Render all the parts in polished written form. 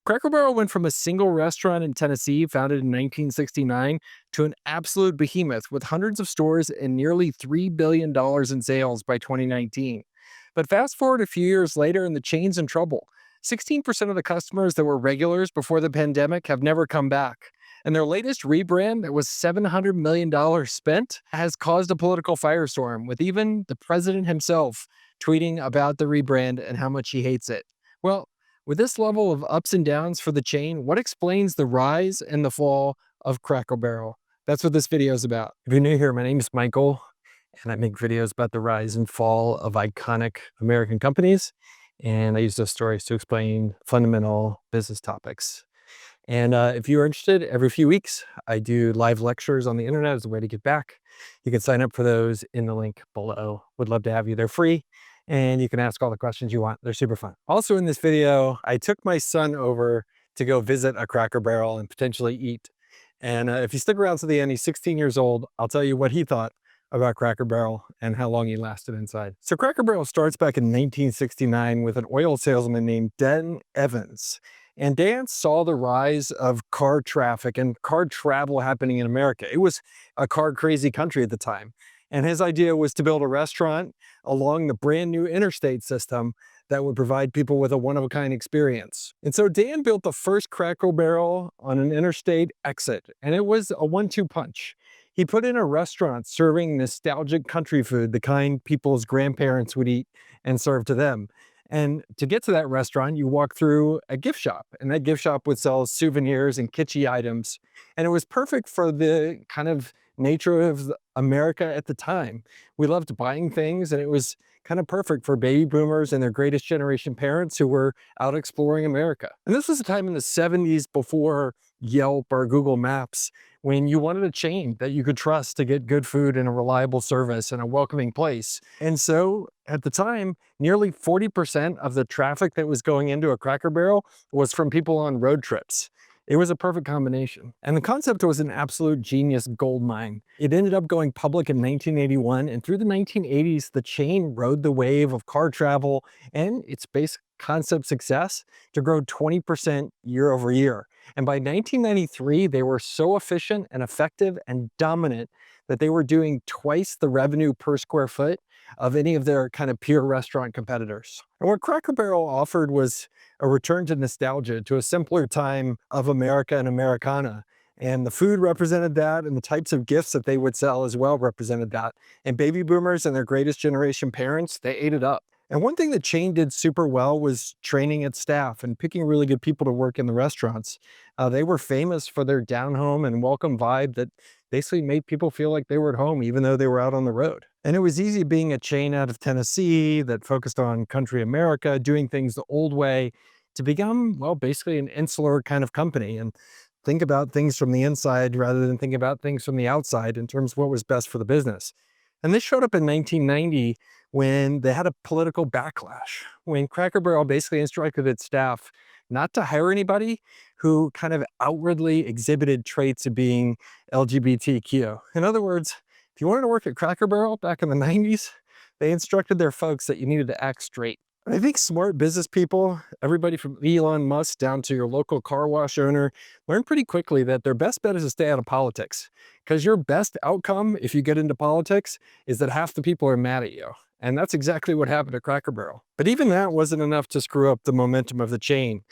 Cracker Barrel went from a single restaurant in Tennessee, founded in 1969, to an absolute behemoth with hundreds of stores and nearly $3 billion in sales by 2019. But fast forward a few years later, and the chain's in trouble. 16% of the customers that were regulars before the pandemic have never come back. And their latest rebrand, that was $700 million spent, has caused a political firestorm, with even the president himself tweeting about the rebrand and how much he hates it. Well, with this level of ups and downs for the chain, what explains the rise and the fall of Cracker Barrel? That's what this video is about. If you're new here, my name is Michael, and I make videos about the rise and fall of iconic American companies. And I use those stories to explain fundamental business topics. And if you're interested, every few weeks, I do live lectures on the internet as a way to get back. You can sign up for those in the link below. Would love to have you. They're free, and you can ask all the questions you want. They're super fun. Also in this video, I took my son over to go visit a Cracker Barrel and potentially eat. And if you stick around to the end, he's 16 years old. I'll tell you what he thought about Cracker Barrel and how long he lasted inside. So Cracker Barrel starts back in 1969 with an oil salesman named Dan Evans. And Dan saw the rise of car traffic and car travel happening in America. It was a car crazy country at the time. And his idea was to build a restaurant along the brand new interstate system that would provide people with a one-of-a-kind experience. And so Dan built the first Cracker Barrel on an interstate exit, and it was a 1-2 punch. He put in a restaurant serving nostalgic country food, the kind people's grandparents would eat and serve to them. And to get to that restaurant, you walk through a gift shop, and that gift shop would sell souvenirs and kitschy items. And it was perfect for the kind of nature of America at the time. We loved buying things, and it was kind of perfect for baby boomers and their greatest generation parents who were out exploring America. And this was a time in the 70s before Yelp or Google Maps, when you wanted a chain that you could trust to get good food and a reliable service and a welcoming place. And so at the time, nearly 40% of the traffic that was going into a Cracker Barrel was from people on road trips. It was a perfect combination. And the concept was an absolute genius gold mine. It ended up going public in 1981, and through the 1980s, the chain rode the wave of car travel and its basic concept success to grow 20% year over year. And by 1993, they were so efficient and effective and dominant that they were doing twice the revenue per square foot of any of their kind of peer restaurant competitors. And what Cracker Barrel offered was a return to nostalgia, to a simpler time of America and Americana. And the food represented that, and the types of gifts that they would sell as well represented that. And baby boomers and their greatest generation parents, they ate it up. And one thing the chain did super well was training its staff and picking really good people to work in the restaurants. They were famous for their down-home and welcome vibe that basically made people feel like they were at home, even though they were out on the road. And it was easy being a chain out of Tennessee that focused on country America, doing things the old way, to become, well, basically an insular kind of company and think about things from the inside rather than think about things from the outside in terms of what was best for the business. And this showed up in 1990 when they had a political backlash, when Cracker Barrel basically instructed its staff not to hire anybody who kind of outwardly exhibited traits of being LGBTQ. In other words, if you wanted to work at Cracker Barrel back in the 90s, they instructed their folks that you needed to act straight. And I think smart business people, everybody from Elon Musk down to your local car wash owner, learn pretty quickly that their best bet is to stay out of politics. Because your best outcome, if you get into politics, is that half the people are mad at you. And that's exactly what happened at Cracker Barrel. But even that wasn't enough to screw up the momentum of the chain.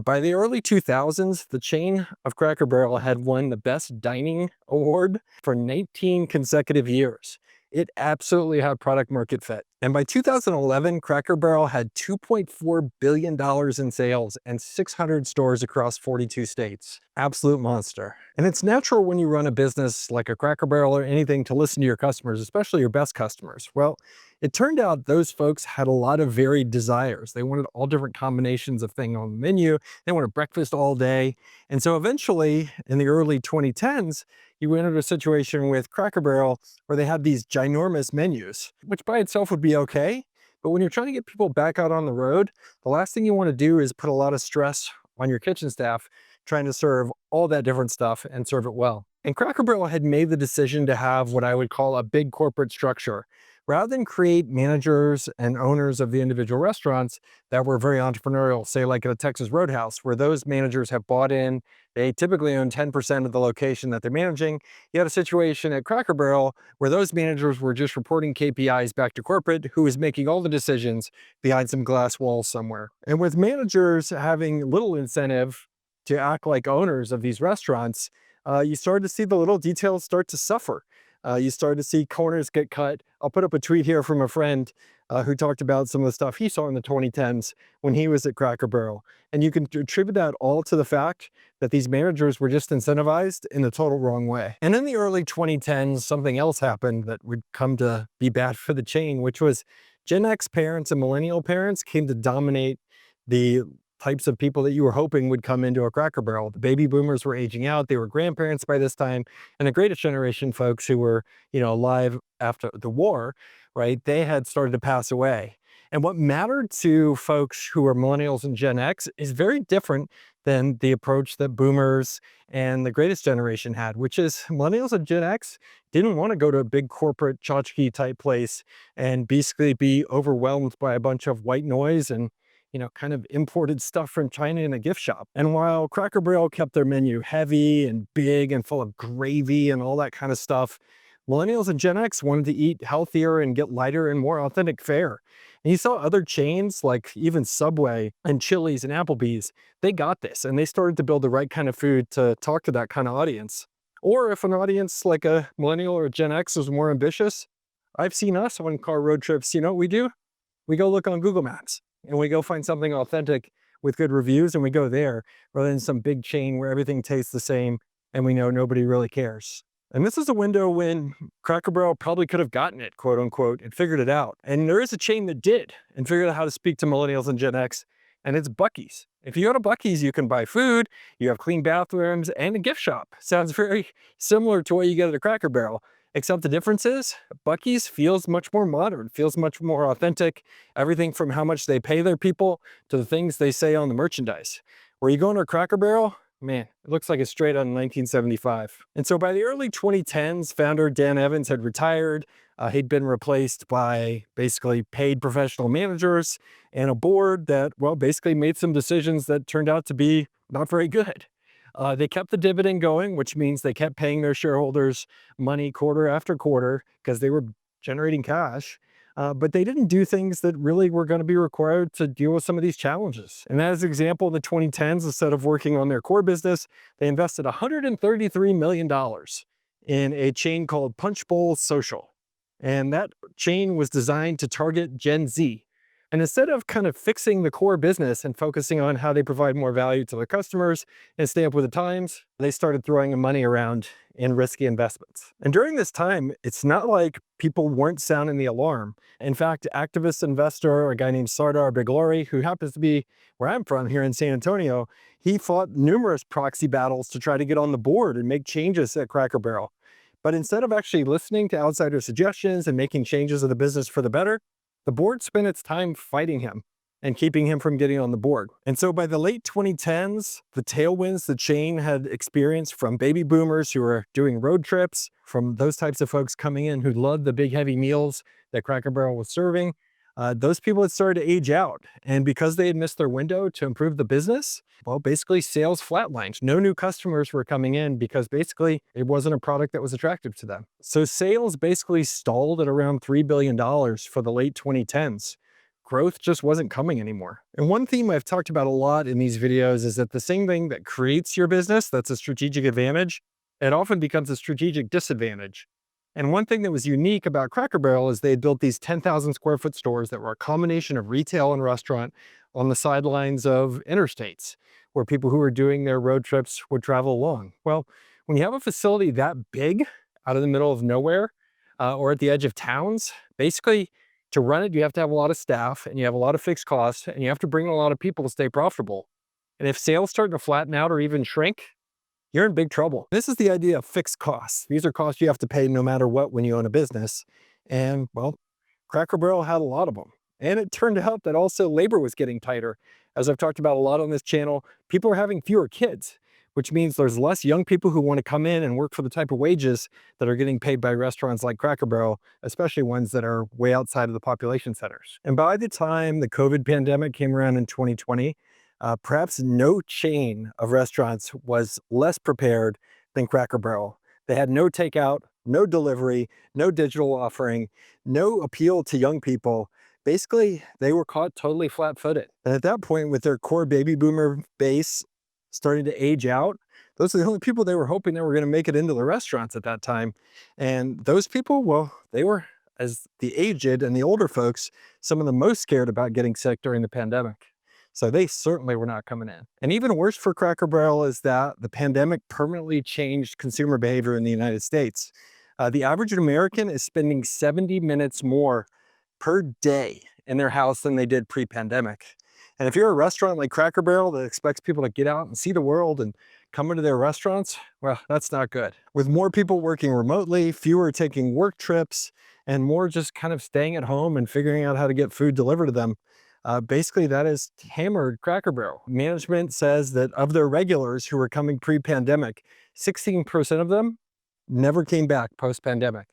By the early 2000s, the chain of Cracker Barrel had won the Best Dining Award for 19 consecutive years. It absolutely had product market fit. And by 2011, Cracker Barrel had $2.4 billion in sales and 600 stores across 42 states. Absolute monster. And it's natural when you run a business like a Cracker Barrel or anything to listen to your customers, especially your best customers. Well, it turned out those folks had a lot of varied desires. They wanted all different combinations of things on the menu. They wanted breakfast all day. And so eventually, in the early 2010s, you entered a situation with Cracker Barrel where they had these ginormous menus, which by itself would be okay. But when you're trying to get people back out on the road, the last thing you want to do is put a lot of stress on your kitchen staff trying to serve all that different stuff and serve it well. And Cracker Barrel had made the decision to have what I would call a big corporate structure, rather than create managers and owners of the individual restaurants that were very entrepreneurial, say like at a Texas Roadhouse, where those managers have bought in, they typically own 10% of the location that they're managing. You had a situation at Cracker Barrel where those managers were just reporting KPIs back to corporate, who was making all the decisions behind some glass walls somewhere. And with managers having little incentive to act like owners of these restaurants, you started to see the little details start to suffer. You started to see corners get cut. I'll put up a tweet here from a friend who talked about some of the stuff he saw in the 2010s when he was at Cracker Barrel. And you can attribute that all to the fact that these managers were just incentivized in the total wrong way. And in the early 2010s, something else happened that would come to be bad for the chain, which was Gen X parents and millennial parents came to dominate the types of people that you were hoping would come into a Cracker Barrel. The baby boomers were aging out. They were grandparents by this time. And the greatest generation folks who were, alive after the war, right? They had started to pass away. And what mattered to folks who are millennials and Gen X is very different than the approach that boomers and the greatest generation had, which is millennials and Gen X didn't want to go to a big corporate tchotchke type place and basically be overwhelmed by a bunch of white noise and kind of imported stuff from China in a gift shop. And while Cracker Barrel kept their menu heavy and big and full of gravy and all that kind of stuff, millennials and Gen X wanted to eat healthier and get lighter and more authentic fare. And you saw other chains like even Subway and Chili's and Applebee's, they got this and they started to build the right kind of food to talk to that kind of audience. Or if an audience like a millennial or a Gen X was more ambitious, I've seen us on car road trips, you know what we do? We go look on Google Maps and we go find something authentic with good reviews and we go there rather than some big chain where everything tastes the same and we know nobody really cares. And this is a window when Cracker Barrel probably could have gotten it, quote unquote, and figured it out. And there is a chain that did and figured out how to speak to millennials and Gen X, and it's Buc-ee's. If you go to Buc-ee's, you can buy food, you have clean bathrooms, and a gift shop. Sounds very similar to what you get at a Cracker Barrel. Except the difference is Buc-ee's feels much more modern, feels much more authentic. Everything from how much they pay their people to the things they say on the merchandise. Where you go into a Cracker Barrel, man, it looks like it's straight out of 1975. And so by the early 2010s, founder Dan Evans had retired. He'd been replaced by basically paid professional managers and a board that, well, basically made some decisions that turned out to be not very good. They kept the dividend going, which means they kept paying their shareholders money quarter after quarter because they were generating cash. But they didn't do things that really were going to be required to deal with some of these challenges. And as an example, in the 2010s, instead of working on their core business, they invested $133 million in a chain called Punch Bowl Social. And that chain was designed to target Gen Z. And instead of kind of fixing the core business and focusing on how they provide more value to their customers and stay up with the times, they started throwing money around in risky investments. And during this time, it's not like people weren't sounding the alarm. In fact, activist investor, a guy named Sardar Biglari, who happens to be where I'm from here in San Antonio, he fought numerous proxy battles to try to get on the board and make changes at Cracker Barrel. But instead of actually listening to outsider suggestions and making changes of the business for the better, the board spent its time fighting him and keeping him from getting on the board. And so by the late 2010s, the tailwinds the chain had experienced from baby boomers who were doing road trips, from those types of folks coming in who loved the big heavy meals that Cracker Barrel was serving, those people had started to age out. And because they had missed their window to improve the business, well, basically sales flatlined. No new customers were coming in because basically it wasn't a product that was attractive to them. So sales basically stalled at around $3 billion for the late 2010s. Growth just wasn't coming anymore. And one theme I've talked about a lot in these videos is that the same thing that creates your business, that's a strategic advantage, it often becomes a strategic disadvantage. And one thing that was unique about Cracker Barrel is they had built these 10,000 square foot stores that were a combination of retail and restaurant on the sidelines of interstates, where people who were doing their road trips would travel along. Well, when you have a facility that big out of the middle of nowhere or at the edge of towns, basically to run it, you have to have a lot of staff and you have a lot of fixed costs and you have to bring in a lot of people to stay profitable. And if sales start to flatten out or even shrink, you're in big trouble. This is the idea of fixed costs. These are costs you have to pay no matter what when you own a business. And well, Cracker Barrel had a lot of them. And it turned out that also labor was getting tighter. As I've talked about a lot on this channel, people are having fewer kids, which means there's less young people who want to come in and work for the type of wages that are getting paid by restaurants like Cracker Barrel, especially ones that are way outside of the population centers. And by the time the COVID pandemic came around in 2020, perhaps no chain of restaurants was less prepared than Cracker Barrel. They had no takeout, no delivery, no digital offering, no appeal to young people. Basically, they were caught totally flat-footed. And at that point, with their core baby boomer base starting to age out, those are the only people they were hoping they were going to make it into the restaurants at that time. And those people, well, they were, as the aged and the older folks, some of the most scared about getting sick during the pandemic. So they certainly were not coming in. And even worse for Cracker Barrel is that the pandemic permanently changed consumer behavior in the United States. The average American is spending 70 minutes more per day in their house than they did pre-pandemic. And if you're a restaurant like Cracker Barrel that expects people to get out and see the world and come into their restaurants, well, that's not good. With more people working remotely, fewer taking work trips, and more just kind of staying at home and figuring out how to get food delivered to them, basically that has hammered Cracker Barrel. Management says that of their regulars who were coming pre-pandemic, 16% of them never came back post-pandemic.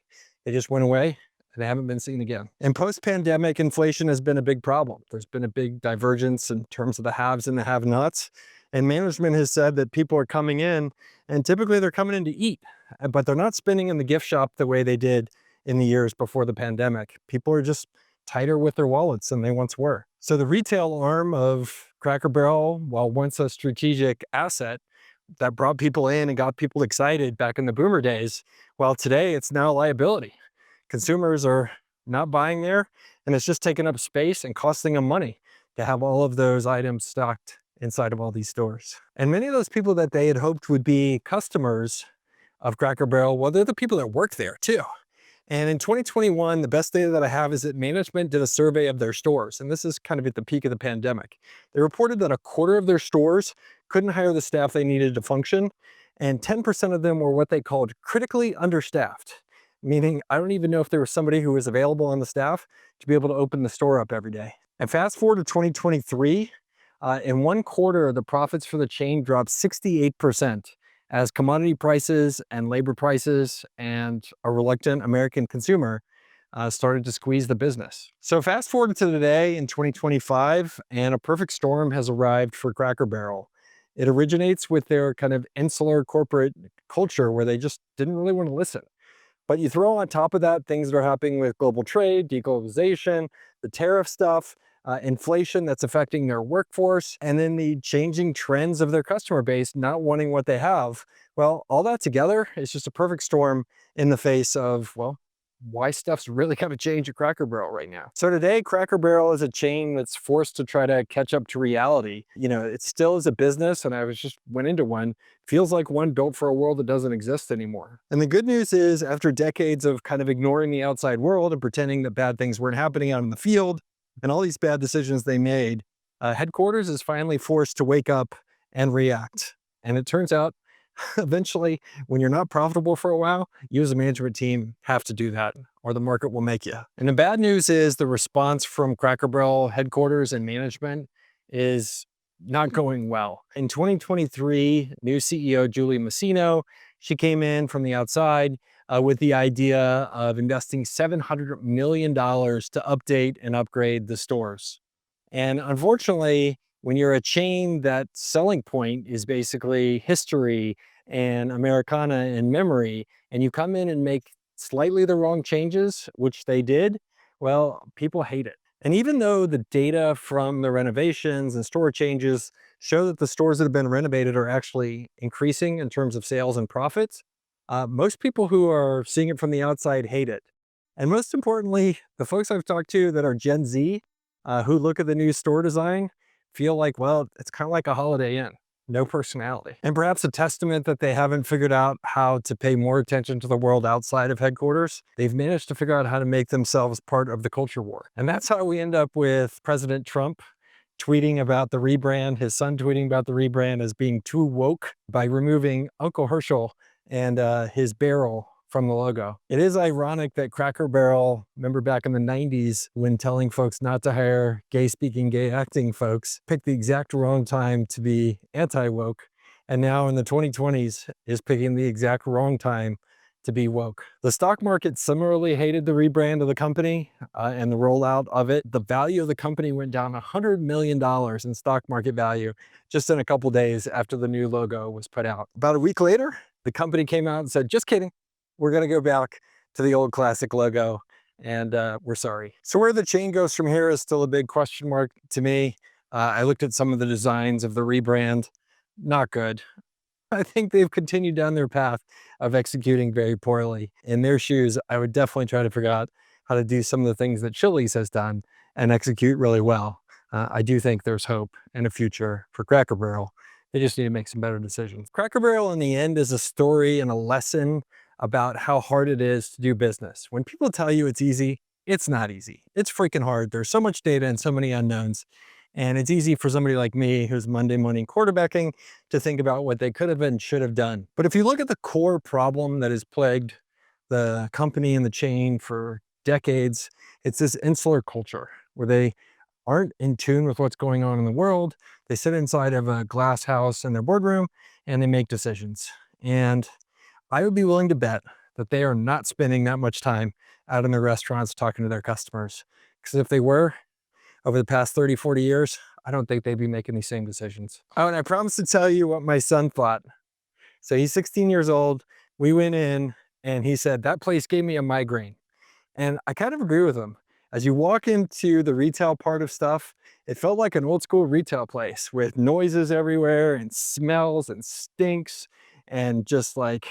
They just went away and they haven't been seen again. And post-pandemic, inflation has been a big problem. There's been a big divergence in terms of the haves and the have-nots. And management has said that people are coming in and typically they're coming in to eat, but they're not spending in the gift shop the way they did in the years before the pandemic. People are just tighter with their wallets than they once were. So the retail arm of Cracker Barrel, while once a strategic asset that brought people in and got people excited back in the boomer days, well, today it's now a liability. Consumers are not buying there, and it's just taking up space and costing them money to have all of those items stocked inside of all these stores. And many of those people that they had hoped would be customers of Cracker Barrel, well, they're the people that work there too. And in 2021, the best data that I have is that management did a survey of their stores. And this is kind of at the peak of the pandemic. They reported that a quarter of their stores couldn't hire the staff they needed to function. And 10% of them were what they called critically understaffed, meaning I don't even know if there was somebody who was available on the staff to be able to open the store up every day. And fast forward to 2023, in one quarter, the profits for the chain dropped 68%. As commodity prices and labor prices and a reluctant American consumer started to squeeze the business. So fast forward to today in 2025, and a perfect storm has arrived for Cracker Barrel. It originates with their kind of insular corporate culture where they just didn't really want to listen. But you throw on top of that things that are happening with global trade, deglobalization, the tariff stuff, inflation that's affecting their workforce, and then the changing trends of their customer base not wanting what they have. Well, all that together is just a perfect storm in the face of, well, why stuff's really kind of changed at Cracker Barrel right now. So today, Cracker Barrel is a chain that's forced to try to catch up to reality. You know, it still is a business, and I was just went into one. Feels like one built for a world that doesn't exist anymore. And the good news is, after decades of kind of ignoring the outside world and pretending that bad things weren't happening out in the field, and all these bad decisions they made, headquarters is finally forced to wake up and react. And it turns out, eventually, when you're not profitable for a while, you as a management team have to do that, or the market will make you. And the bad news is the response from Cracker Barrel headquarters and management is not going well. In 2023, new CEO Julie Masino, she came in from the outside with the idea of investing $700 million to update and upgrade the stores. And unfortunately, when you're a chain, that selling point is basically history and Americana and memory, and you come in and make slightly the wrong changes, which they did, well, people hate it. And even though the data from the renovations and store changes show that the stores that have been renovated are actually increasing in terms of sales and profits, most people who are seeing it from the outside hate it. And most importantly, the folks I've talked to that are Gen Z, who look at the new store design, feel like, well, it's kind of like a Holiday Inn, no personality. And perhaps a testament that they haven't figured out how to pay more attention to the world outside of headquarters. They've managed to figure out how to make themselves part of the culture war. And that's how we end up with President Trump tweeting about the rebrand, his son tweeting about the rebrand as being too woke by removing Uncle Herschel and his barrel from the logo. It is ironic that Cracker Barrel, remember back in the 90s when telling folks not to hire gay speaking, gay acting folks, picked the exact wrong time to be anti-woke. and now in the 2020s is picking the exact wrong time to be woke. The stock market similarly hated the rebrand of the company and the rollout of it. The value of the company went down $100 million in stock market value just in a couple days after the new logo was put out. About a week later, the company came out and said, just kidding, we're gonna go back to the old classic logo, and we're sorry. So where the chain goes from here is still a big question mark to me. I looked at some of the designs of the rebrand, not good. I think they've continued down their path of executing very poorly. In their shoes, I would definitely try to figure out how to do some of the things that Chili's has done and execute really well. I do think there's hope and a future for Cracker Barrel. They just need to make some better decisions. Cracker Barrel in the end is a story and a lesson about how hard it is to do business. When people tell you it's easy, it's not easy. It's freaking hard. There's so much data and so many unknowns. And it's easy for somebody like me who's Monday morning quarterbacking to think about what they could have and should have done. But if you look at the core problem that has plagued the company and the chain for decades, it's this insular culture where they aren't in tune with what's going on in the world. They sit inside of a glass house in their boardroom and they make decisions. And I would be willing to bet that they are not spending that much time out in their restaurants talking to their customers. Because if they were, over the past 30, 40 years, I don't think they'd be making these same decisions. Oh, and I promised to tell you what my son thought. So he's 16 years old. We went in and he said, that place gave me a migraine. And I kind of agree with him. As you walk into the retail part of stuff, it felt like an old school retail place with noises everywhere and smells and stinks and just like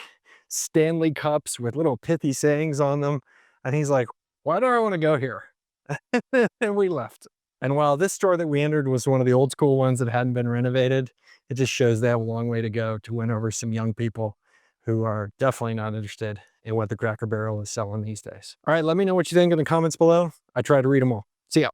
Stanley cups with little pithy sayings on them. And he's like, why do I want to go here? And we left. And while this store that we entered was one of the old school ones that hadn't been renovated, it just shows they have a long way to go to win over some young people who are definitely not interested in what the Cracker Barrel is selling these days. All right, let me know what you think in the comments below. I try to read them all. See ya.